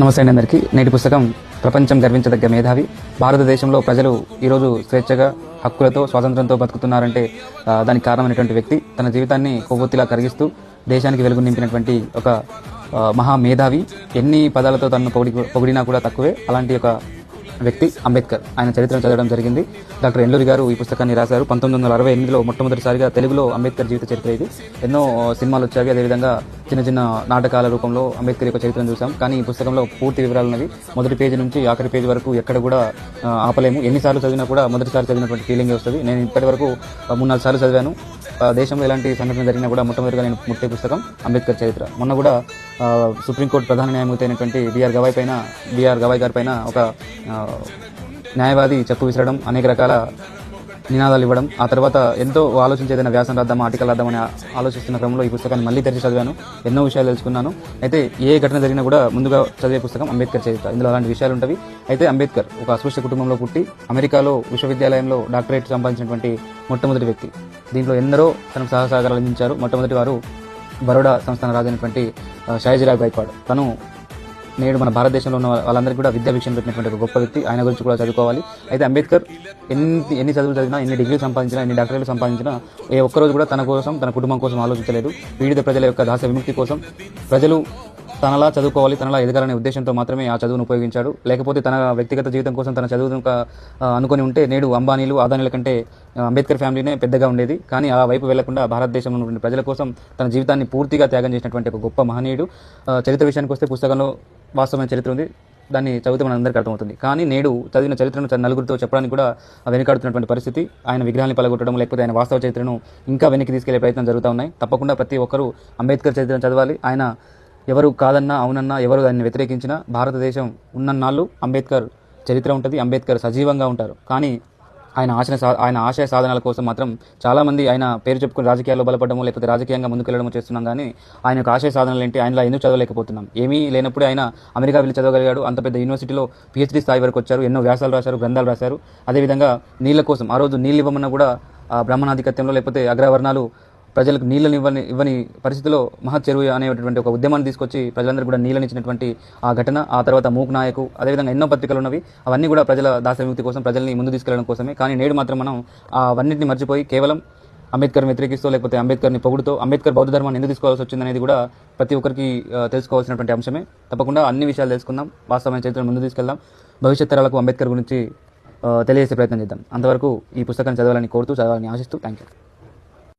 నమస్తే అండి అందరికీ. నేటి పుస్తకం ప్రపంచం గర్వించదగ్గ మేధావి. భారతదేశంలో ప్రజలు ఈరోజు స్వేచ్ఛగా హక్కులతో స్వాతంత్రంతో బతుకుతున్నారంటే దానికి కారణమైనటువంటి వ్యక్తి తన జీవితాన్ని కొవ్వొత్తిలా కరిగిస్తూ దేశానికి వెలుగు నింపినటువంటి ఒక మహా మేధావి. ఎన్ని పదాలతో తనను పొగిడినా కూడా తక్కువే. అలాంటి ఒక వ్యక్తి అంబేద్కర్. ఆయన చరిత్రను చదవడం జరిగింది. డాక్టర్ ఎల్లూరి గారు ఈ పుస్తకాన్ని రాశారు. 1968లో మొట్టమొదటిసారిగా తెలుగులో అంబేద్కర్ జీవిత చరిత్ర ఇది. ఎన్నో సినిమాలు వచ్చాయి. అదేవిధంగా చిన్న చిన్న నాటకాల రూపంలో అంబేద్కర్ యొక్క చరిత్రను చూసాం. కానీ ఈ పుస్తకంలో పూర్తి వివరాలు ఉన్నవి. మొదటి పేజీ నుంచి ఆఖరి పేజీ వరకు ఎక్కడ కూడా ఆపలేము. ఎన్నిసార్లు చదివినా కూడా మొదటిసారి చదివినటువంటి ఫీలింగ్ వస్తుంది. నేను ఇప్పటి వరకు 3-4 సార్లు చదివాను. దేశంలో ఎలాంటి సంఘటన జరిగినా కూడా మొట్టమొదటిగా నేను ముట్టే పుస్తకం అంబేద్కర్ చరిత్ర. మొన్న కూడా సుప్రీంకోర్టు ప్రధాన న్యాయమూర్తి అయినటువంటి బిఆర్ గవాయ్ గారి పైన ఒక న్యాయవాది చెప్పు విసరడం, అనేక రకాల నినాదాలు ఇవ్వడం, ఆ తర్వాత ఎంతో ఆలోచించి ఏదైనా వ్యాసం రాద్దామా, ఆర్టికల్ రాద్దామని ఆలోచిస్తున్న క్రమంలో ఈ పుస్తకాన్ని మళ్ళీ తెరిచి చదివాను. ఎన్నో విషయాలు తెలుసుకున్నాను. అయితే ఏ ఘటన జరిగినా కూడా ముందుగా చదివే పుస్తకం అంబేద్కర్ చరిత్ర. ఇందులో అలాంటి విషయాలు ఉంటవి. అయితే అంబేద్కర్ ఒక అస్పృశ్య కుటుంబంలో పుట్టి అమెరికాలో విశ్వవిద్యాలయంలో డాక్టరేట్ సంపాదించినటువంటి మొట్టమొదటి వ్యక్తి. దీంట్లో ఎందరో తనకు సహసహకారాలు అందించారు. మొట్టమొదటి వారు బరోడా సంస్థాన రాజైనటువంటి షాయిజీరావ్ గైక్వాడ్. తను నేడు మన భారతదేశంలో ఉన్న వాళ్ళందరికీ కూడా విద్యా భిక్షను పెట్టినటువంటి ఒక గొప్ప వ్యక్తి. ఆయన గురించి కూడా చదువుకోవాలి. అయితే అంబేద్కర్ ఎన్ని చదువులు చదివినా, ఎన్ని డిగ్రీలు సంపాదించినా, ఎన్ని డాక్టరేట్లు సంపాదించినా ఏ ఒక్కరోజు కూడా తన కోసం, తన కుటుంబం కోసం ఆలోచించలేదు. పీడిత ప్రజల యొక్క దాస్య విముక్తి కోసం, ప్రజలు తనలా చదువుకోవాలి, తనలా ఎదగాలనే ఉద్దేశంతో మాత్రమే ఆ చదువును ఉపయోగించాడు. లేకపోతే తన వ్యక్తిగత జీవితం కోసం తన చదువును అనుకుని ఉంటే నేడు అంబానీలు, అదానీల కంటే అంబేద్కర్ ఫ్యామిలీనే పెద్దగా ఉండేది. కానీ ఆ వైపు వెళ్లకుండా భారతదేశంలో ఉన్న ప్రజల కోసం తన జీవితాన్ని పూర్తిగా త్యాగం చేసినటువంటి ఒక గొప్ప మహనీయుడు. చరిత్ర విషయానికి వస్తే పుస్తకంలో వాస్తవమైన చరిత్ర ఉంది. దాన్ని చదివితే మన అందరికీ అర్థమవుతుంది. కానీ నేడు చదివిన చరిత్రను నలుగురితో చెప్పడానికి కూడా వెనుకాడుతున్నటువంటి పరిస్థితి. ఆయన విగ్రహాన్ని పలగొట్టడం, లేకపోతే ఆయన వాస్తవ చరిత్రను ఇంకా వెనక్కి తీసుకెళ్లే ప్రయత్నం జరుగుతూ ఉన్నాయి. తప్పకుండా ప్రతి ఒక్కరూ అంబేద్కర్ చరిత్రను చదవాలి. ఆయన ఎవరు కాదన్నా, అవునన్నా, ఎవరు దాన్ని వ్యతిరేకించినా భారతదేశం ఉన్నన్నాళ్ళు అంబేద్కర్ చరిత్ర ఉంటుంది. అంబేద్కర్ సజీవంగా ఉంటారు. కానీ ఆయన ఆశయ సాధనాల కోసం మాత్రం చాలామంది ఆయన పేరు చెప్పుకుని రాజకీయాల్లో బలపడము, లేకపోతే రాజకీయంగా ముందుకెళ్లడము చేస్తున్నాం. కానీ ఆయన యొక్క ఆశయ సాధనలు ఏంటి, ఆయనలా ఎందుకు చదవలేకపోతున్నాం? ఏమీ లేనప్పుడే ఆయన అమెరికా వెళ్ళి చదవగలిగాడు. అంత పెద్ద యూనివర్సిటీలో PhD స్థాయి వరకు వచ్చారు. ఎన్నో వ్యాసాలు రాశారు, గ్రంథాలు రాశారు. అదేవిధంగా నీళ్ల కోసం ఆ రోజు నీళ్ళు ఇవ్వమన్నా కూడా బ్రాహ్మణాధిపత్యంలో లేకపోతే అగ్రవర్ణాలు ప్రజలకు నీళ్ళని ఇవ్వని పరిస్థితిలో మహత్ చెరువు అనేటువంటి ఒక ఉద్యమాన్ని తీసుకొచ్చి ప్రజలందరూ కూడా నీళ్ళని ఇచ్చినటువంటి ఆ ఘటన, ఆ తర్వాత మూక్ నాయకు, అదేవిధంగా ఎన్నో పత్రికలు ఉన్నవి. అవన్నీ కూడా ప్రజల దాస్య విముక్తి కోసం, ప్రజల్ని ముందు తీసుకెళ్లడం కోసమే. కానీ నేడు మాత్రం మనం అవన్నింటినీ మర్చిపోయి కేవలం అంబేద్కర్ వ్యతిరేకిస్తూ, లేకపోతే అంబేద్కర్ని పొగుడుతూ అంబేద్కర్ బౌద్ధ ధర్మాన్ని ఎందుకు తీసుకోవాల్సి వచ్చిందనేది కూడా ప్రతి ఒక్కరికి తెలుసుకోవాల్సినటువంటి అంశమే. తప్పకుండా అన్ని విషయాలు తెలుసుకుందాం, వాస్తవమైన చరిత్రను ముందు తీసుకెళ్దాం, భవిష్యత్ తరాలకు అంబేద్కర్ గురించి తెలియజేసే ప్రయత్నం చేద్దాం. అంతవరకు ఈ పుస్తకాన్ని చదవాలని కోరుతూ, చదవాలని ఆశిస్తూ థ్యాంక్ యూ.